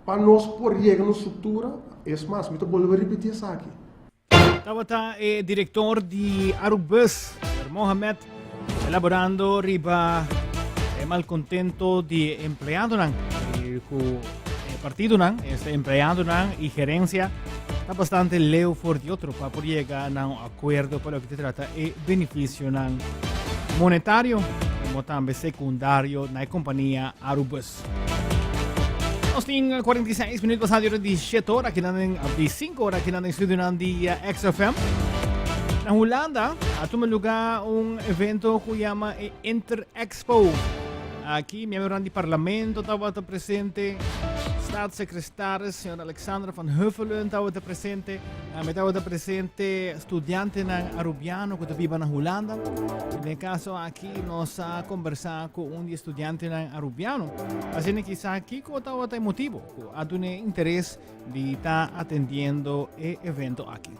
Para nós por chegar na estrutura, é mais, eu vou repetir isso aqui. Estava o diretor de Arubus, Mohamed, elaborando riba malcontento de empleado o partido este empleado y gerencia está bastante leo for de otro para por llegar a un acuerdo para lo que se trata de beneficio monetario como también secundario en la compañía Arubus. Nós temos 46 minutos passado de 17 horas, de 5 horas aqui na estúdio de XFM. Na Holanda, há lugar evento que chama Inter Expo. Aqui, membro do parlamento estava presente, staatssecretaris, senhor Alexander van Huffelen estava presente, estava presente estudiante arubiano que vivem na Holanda. No caso aqui, nós conversamos com estudante arubiano, assim que aqui estava tem motivo, há interesse de estar atendendo o evento aqui.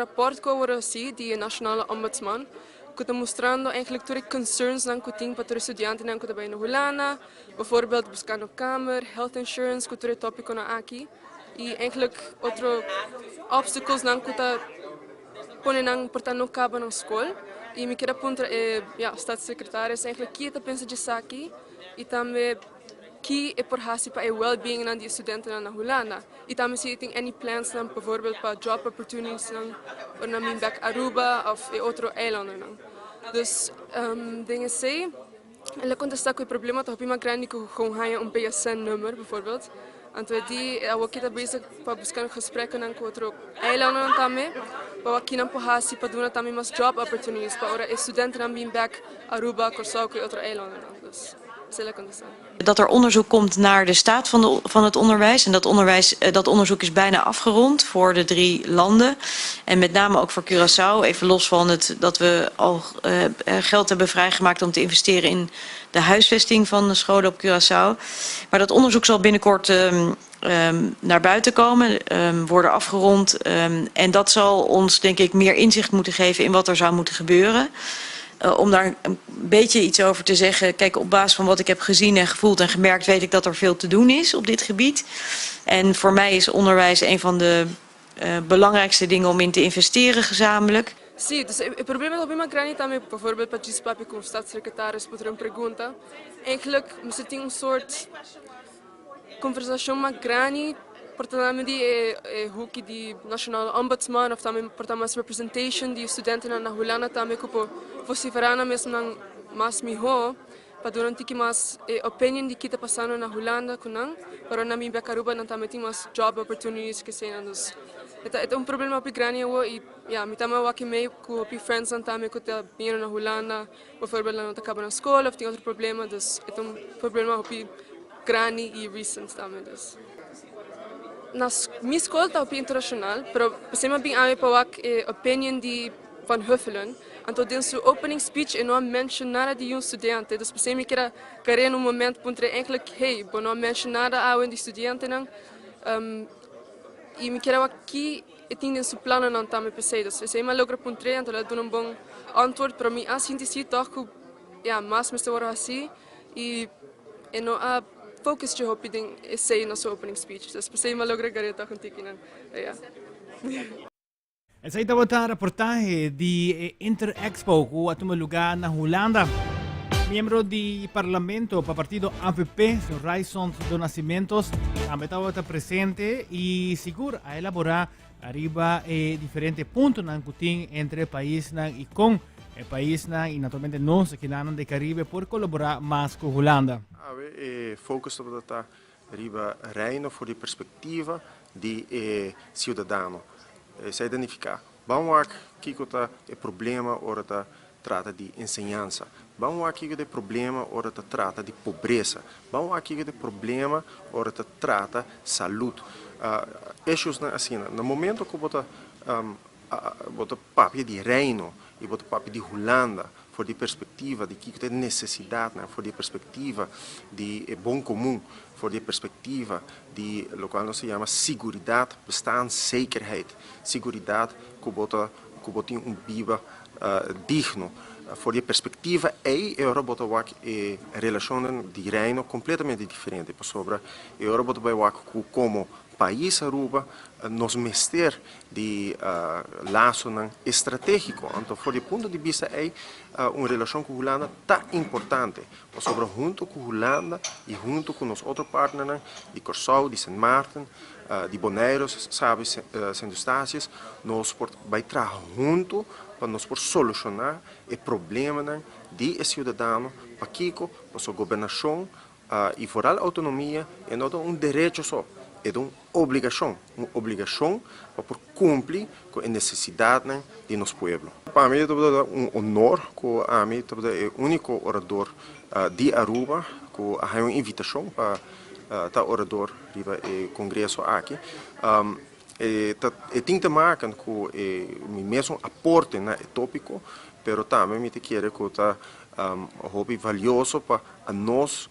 rapport komen zien die nationale ombudsman. Kuta mostrando eigenlijk twee concerns ng kuting para estudiantes ng kuta na hulana, bijvoorbeeld buscando kamer, health insurance, kuta topico na aki. E eigenlijk outro obstacles ng kuta ponen ng portando cabo ng school. E me queira punta staatssecretaris eigenlijk kita pensa de saki e também que é por hasi para o well-being ng studenten na hulana. E também se tem any plans ng bijvoorbeeld para job opportunities ng or na Minback Aruba of outro eilanden ng. Dus dingen say, ela contesta com o problema tá bem grande com haya PSN nummer bijvoorbeeld. Então die aqui tá bezig para buscar gesprekken com outro eilanden também. Para aqui não por hasi para doen também mais job opportunities para studenten na Minback Aruba, Curaçao e outro eilanden. Dus dat er onderzoek komt naar de staat van het onderwijs. En dat onderzoek is bijna afgerond voor de 3 landen. En met name ook voor Curaçao. Even los van dat we al geld hebben vrijgemaakt om te investeren in de huisvesting van de scholen op Curaçao. Maar dat onderzoek zal binnenkort naar buiten komen, worden afgerond. En dat zal ons denk ik meer inzicht moeten geven in wat er zou moeten gebeuren. Om daar een beetje iets over te zeggen. Kijk, op basis van wat ik heb gezien en gevoeld en gemerkt weet ik dat er veel te doen is op dit gebied. En voor mij is onderwijs een van de belangrijkste dingen om in te investeren gezamenlijk. Sim, dus o problema é bem grande também, bijvoorbeeld para participar com o staatssecretário por uma pergunta. Eigenlijk você tem soort conversação mais grande. Portanto, die die nationale ombudsman of também portanto representation die studenten na hulana também como vociferana mesmo nang mas miho para durante que mas opinion de que está passando na Holanda kunang para na Minback Aruba não também tem mais job opportunities que sendo dus é problema bem grande e me também aqui meio com friends também que tá vindo na Holanda bijvoorbeeld não tá acabando na escola ou tem outro problema dus é problema bem grande e recent também dus na minha escola está internacional, mas sempre bem a para opinion de Van Huffelen. Então, dentro do opening speech, não mencionar de estudante. Dus sempre que era num momento onde eigenlijk, hey, não mencionar a de estudante não. E me quero aqui e tinha seu plano não também pensei. Dus sempre logra pontre, então ela dá bom antwoord para mim. Assim de si toch, mais me estou assim e não a focus je op ding essay na sua opening speech. Dus pensei me logra gareta contigo não. Essa aí estava a reportagem de Interexpo, que atual lugar na Holanda. Miembro do Parlamento para o partido AVP, Sr. Raison do Nascimentos, também estava presente e seguro a elaborar arriba diferentes pontos na cutin entre país e com o país e naturalmente nós aqui na de Caribe por colaborar mais com a Holanda. Focus op dat arriba reino voor die perspectiva de cidadão. Se identificar. Vamos aqui que o problema ora tá trata de ensinança. Vamos aqui que o problema ora tá trata de pobreza. Vamos aqui que o problema ora tá trata saúde. Issues assim, no momento que bota papo de reino e bota papo de Holanda, voor die perspectiva de que tem necessidade, voor die perspectiva de bom comum, voor die perspectiva de lo qual se chama seguridade, bestaanszekerheid, seguridade que bota viva digno. Voor die perspectiva Europa bota relações de reino completamente diferente, sobre Europa bota como país Aruba nos mester de laço estratégico. Então, do ponto de vista uma relação com a Holanda tão importante, sobre junto com a Holanda e junto com os outros partners de Curaçao, de Sint Maarten, de Bonaire, sabe, Sint Eustáquio, nós vai trabalhar junto para nós solucionar o problema de cidadão para que a sua governação e foral autonomia é não direito só. É uma obrigação para cumprir com a necessidade de nosso povo. Para mim é honor que a mim é o único orador de Aruba que há uma invitação para o orador do congresso aqui. Tem que marcar com o mesmo aporte tópico, mas também me quero que é hobby valioso para nós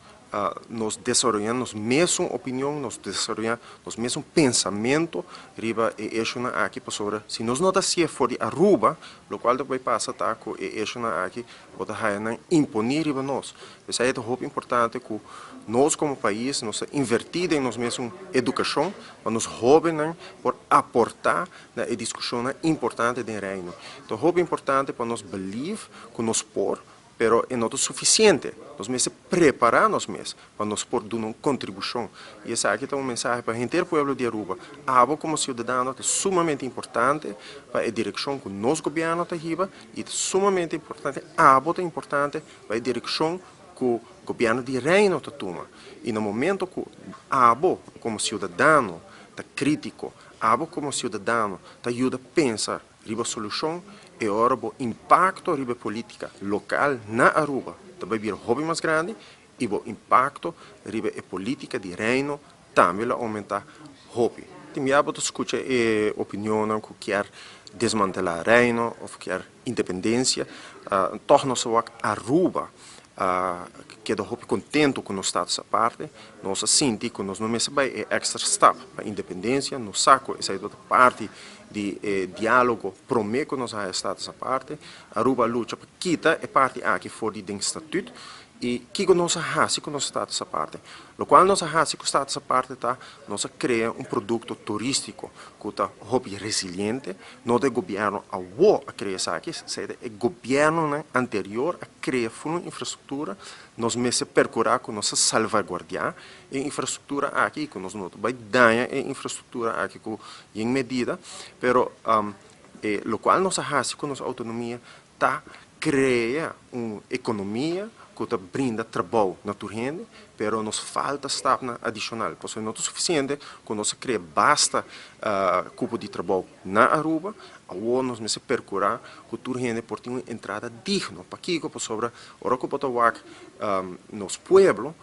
nós desarrollamos mesma opinião, nós desarrollamos mesmo pensamento riba e eixo na aqui sobre se nós não assim for de Aruba, o qual depois passa tá com e eixo na aqui bota haia imponir riba nós. Isso é muito importante que nós como país nós invertir em nós mesmo educação, para nos jovens por aportar na discussão importante do reino. Então é importante para nós believe que nós por pero é não suficiente. Nós mesmos preparar nós mesmos para nós por dar uma contribuição. E essa aqui é uma mensagem para o inteiro povo de Aruba. Abo como cidadão é sumamente importante para a direção que o nosso governo está riba e é sumamente importante. Abo é importante para a direção que o governo de reino está toma. E no momento que abo como cidadão está crítico, abo como cidadão está ajuda a pensar riba solução e ora o impacto riba política local na Aruba também vir hobby mais grande e o impacto riba a política de reino também aumentar hobby. Tem abo escuta a opinião que quer desmantelar reino ou quer independência, torna-se Aruba que é contento com o estado dessa parte, nós sentimos que nós não recebemos extra step para a independência, nós saco essa outra parte de diálogo promete que nós estado dessa parte, Aruba luta para quitar a parte aqui fora do estatuto e que nós fazemos com o estado dessa parte. O qual nós fazemos com o estado dessa parte tá, nós cria produto turístico que está resiliente, não é o governo a criar isso aqui, é o governo anterior a criar uma infraestrutura, nós mesmos percorrer com nós salvaguardar a infraestrutura aqui, que nós não vai dar a infraestrutura aqui em medida, pero o qual nós fazemos com nossa autonomia tá cria uma economia que brinda trabalho na gente, pero nos falta staff adicional. Porque não é suficiente que nós cria basta cupo de trabalho na Aruba, agora nós mesmos percorrer que a gente por ter uma entrada digna. Para que sobre ora que botar nos pueblo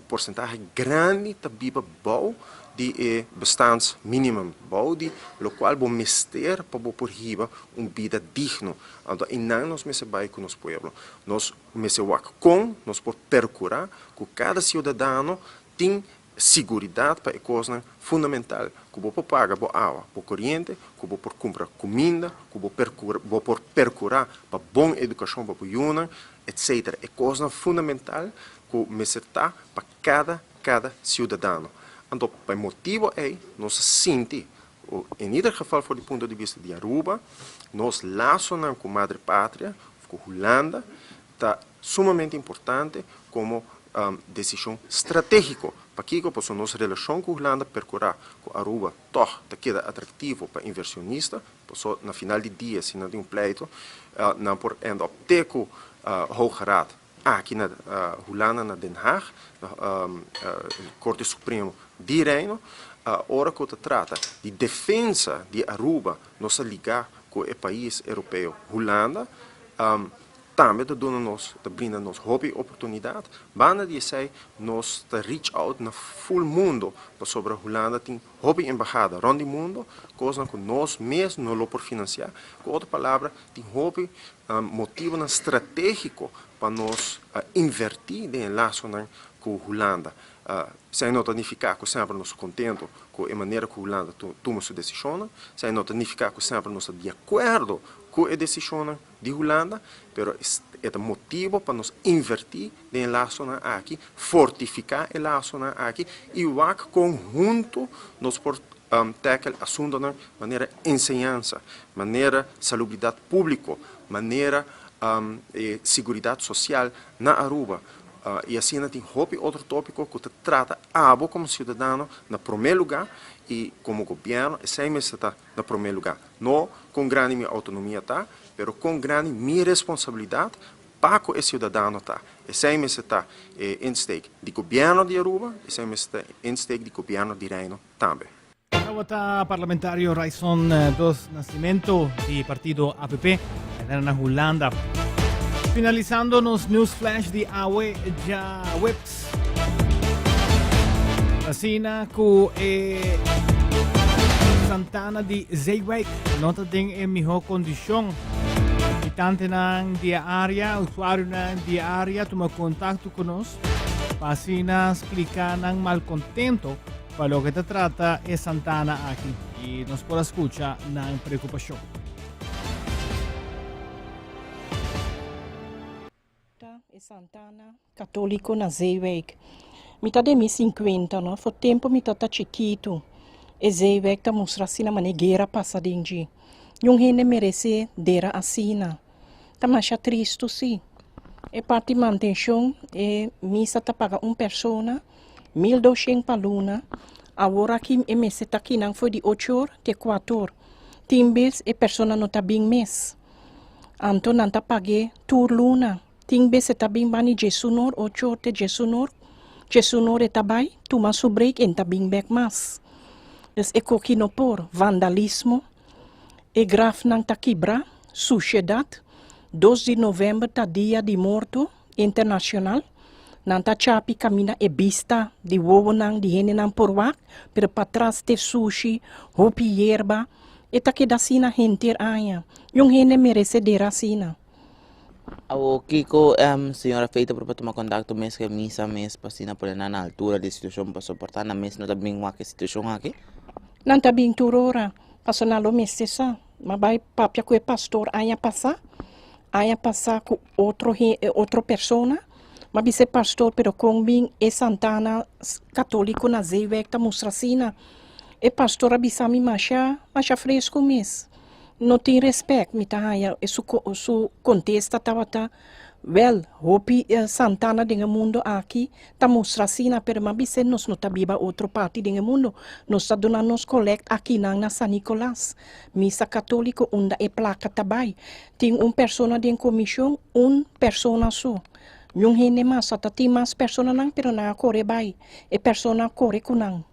porcentagem grande de viva bom de bestands minimum bom de lo qual bom mister para por riba vida digno. Então e não nós mesmos vai com nos pueblo. Nós mesmos com nós por percorrer que cada cidadão tem segurança para a coisa fundamental. Que vou pagar por água, por corrente, que vou por comprar comida, que vou por percorrer para boa educação para o etc. É coisa fundamental que me será para cada cidadão. Então, o motivo é nós sentir, em cada geval, do ponto de vista de Aruba, nós laços com a Madre Pátria, com a Holanda, está sumamente importante como decisão estratégica. Para que a nossa relação com a Holanda percorrer com a Aruba, está queda atrativo para inversionista, na final de dia, se não tem pleito, não por endo optar com o Hoge Raad aqui na Holanda, na Den Haag, na Corte Supremo de Reino, ora que se trata de defesa de Aruba, nós ligar com o país europeu Holanda, também brinda-nos hobby oportunidade, banda de sei nós reach out na full mundo para sobre a Holanda tem hobby embajada rond o mundo, coisa que nós mesmos não lo por financiar, com outra palavra tem hobby motivo estratégico para nós invertir em laço com a Holanda. Sem não significar que sempre nós contentes com a maneira que a Holanda toma sua decisão, sem não significar que sempre nós estamos de acordo com a decisão de Holanda, mas é motivo para nós invertir em laço aqui, fortificar o laço aqui e o conjunto nós por tackle assunto de maneira ensinança, maneira salubridade pública, maneira seguridade social na Aruba. E assim tem outro tópico que trata abo como cidadão no primeiro lugar e como governo sempre está no primeiro lugar. Não com grande minha autonomia tá, mas com grande minha responsabilidade para que o cidadão tá. E sempre está em stake do governo de Aruba e sempre está em stake do governo de Reino também. Nawata parlamentario Raison dos Nascimento di Partido APP na Holanda. Finalizando nos news flash di Awe ja Webs. Asina ku Santana di Zeewijk nota ding e miho kondisyon. Habitante ng dia area, usuaryo ng dia area, tumakontakto ko nos Pasina explica ng malcontento pa lo que te trata es Santana aquí y nos puede escuchar ng preocupación. E Santana, católico na Zeeweg. Mita de mi 50, no? Fo tempo mita ta chiquito. E Zeeweg ta mostra assim na manegueira passadinji. Yung hene merece dera asina. Ta macha tristo si. E parte mantenção e misa ta paga persona 1.200 pa luna. Agora aqui e mese ta kinang foi de 8 horas te 4 horas. Timbes e persona no ta bing mes. Anto nanta pague tur luna. Timbes e ta bing bani jesunor 8 horas te jesunor. Jesunor e tabay tuma subreik en ta bing bek mas. Des e coquinopor vandalismo. E graf nang ta quibra sociedade. 2 de novembro ta dia de morto internacional. Nanta chapi camina e bista de wowo nang di hene nang porwak. Per patras te sushi, hopi yerba. E ta que da sina henter aya. Yung hene merece dera sina. Awo Kiko, senhora feita para tomar contato mês que misa mês pasina por na altura de situação para suportar na mês não tá bem uma situação aqui. Não tá bem turora, passo na lo mês sa, mas vai papia com o pastor aya passar com outro persona, mas bise pastor pero com bem e Santana católico na Zeeweg ta mostracina, e pastor abisami macha fresco mês. Não tem respeito, me tá aí, su contesta tava well, hopi Santana dengan mundo aqui, tá mostra sina per mabise nos não tá biba outro parte dengan mundo, nos tá dona nos collect aqui na San Nicolás, misa católico unda e placa tabay, tem persona den comissão, persona só, yung hene masa tá tem mas persona nang pero na corre bay, e persona corre kunang.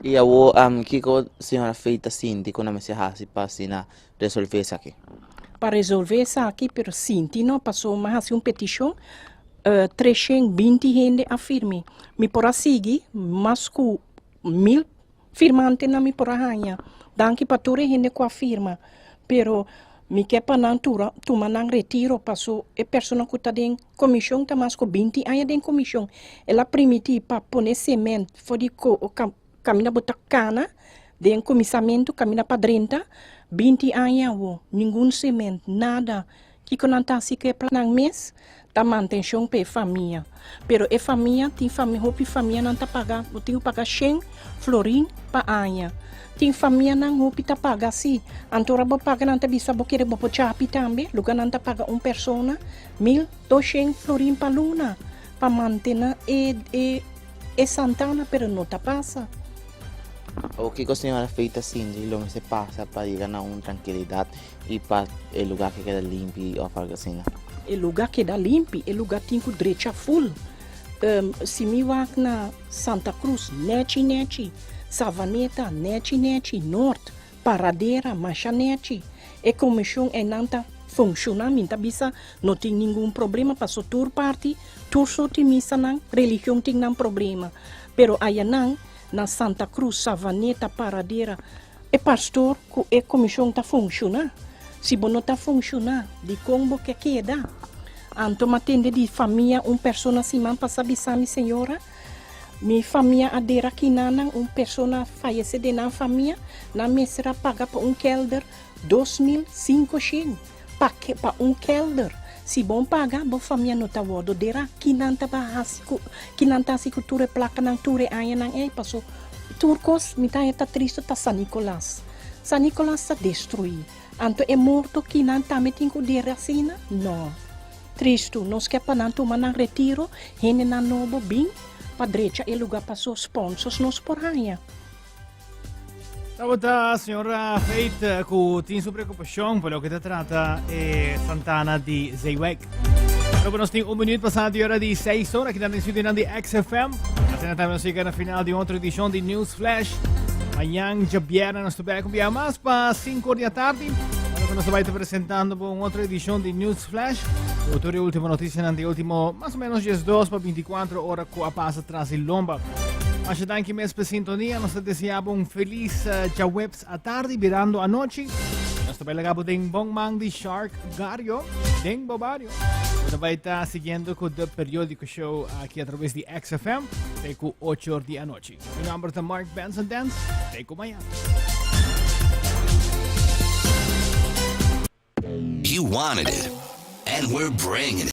E awo Kiko, senhora feita sinti quando me se hasi pasina resolver isso aqui. Para resolver isso aqui, pero sinti não passou mais uma petição 320 gente afirme. Me porá seguir, mas com 1000 firmantes na me porá ganha. Danke para toda gente que afirma. Pero me quer para não tomar não retiro, passou e pessoa que está em comissão, tá mais com 20 anos em comissão. Ela permite para pôr semente, for de camina botar cana, den comissamento, camina para 30, 20 anos, nenhum semente, nada. Que quando está assim que é para um mês, tá manutenção para a família. Pero a família, tem família não tá pagar, tem que pagar 100 florim para ano. Tem família não tá pagar assim. Antora bo paga não tá bisa bo querer bo chapi também, lugar não tá pagar persona 1.200 florim para luna, para manter e Santana, pero não tá passa. O que a senhora feita assim, lo que se passa para llegar a uma tranquilidade e para o lugar que queda limpo e a fargacina? O lugar que queda limpo, o lugar tem que direita full. Se me vai na Santa Cruz, neti, Savaneta, neti, Norte, Paradeira, Machanete, e comissão é não tá funcionamento, bisa não tem nenhum problema para tour parte, tour só tem missa não, religião tem não problema, pero aí não na Santa Cruz, Savaneta, Paradeira, e pastor e comissão tá funcionando. Se não tá funcionando, de como que queda? Anto matende de família, persona simã para saber se minha senhora, minha família adera aqui nanang, persona falece de na família, na mesera paga para kelder 2.500 para kelder. Se bom pagar, bom família não tá vodo dera, que não tá se cultura placa nang ture aya nang passou turcos, mita tá triste tá San Nicolás. San Nicolás tá destruído. Anto é morto que não tá metendo dera assim, não. Triste, nós quer para não tomar nang retiro, hene na novo bem, para direita e lugar passou sponsors nos por aya. Salve, signora Faith, con tin su preoccupazione per lo che ti tratta è Santana di Zeeweg. Dopo nos tem minuto passado hora de 6 horas aqui na studio de XFM. A cena também chega na final de outra edição de News Flash. Amanhã, dia viernes, nós estaremos com mais para 5 da tarde. Agora nós vamos apresentando uma outra edição de News Flash. Outra última notícia na último, mais ou menos 12 para 24 horas com a passa atrás de Lomba. Mas danke mesmo per sintonia, nós desejamos feliz Jawebs à tarde, virando a noite. Nós também legamos de bom man de Shark Gario, de Bobario. vai estar siguiendo con el periódico show aquí a través de XFM, teku 8 de la noche. Mi nombre es Mark Benson Dance, teku mañana. You wanted it, and we're bringing it.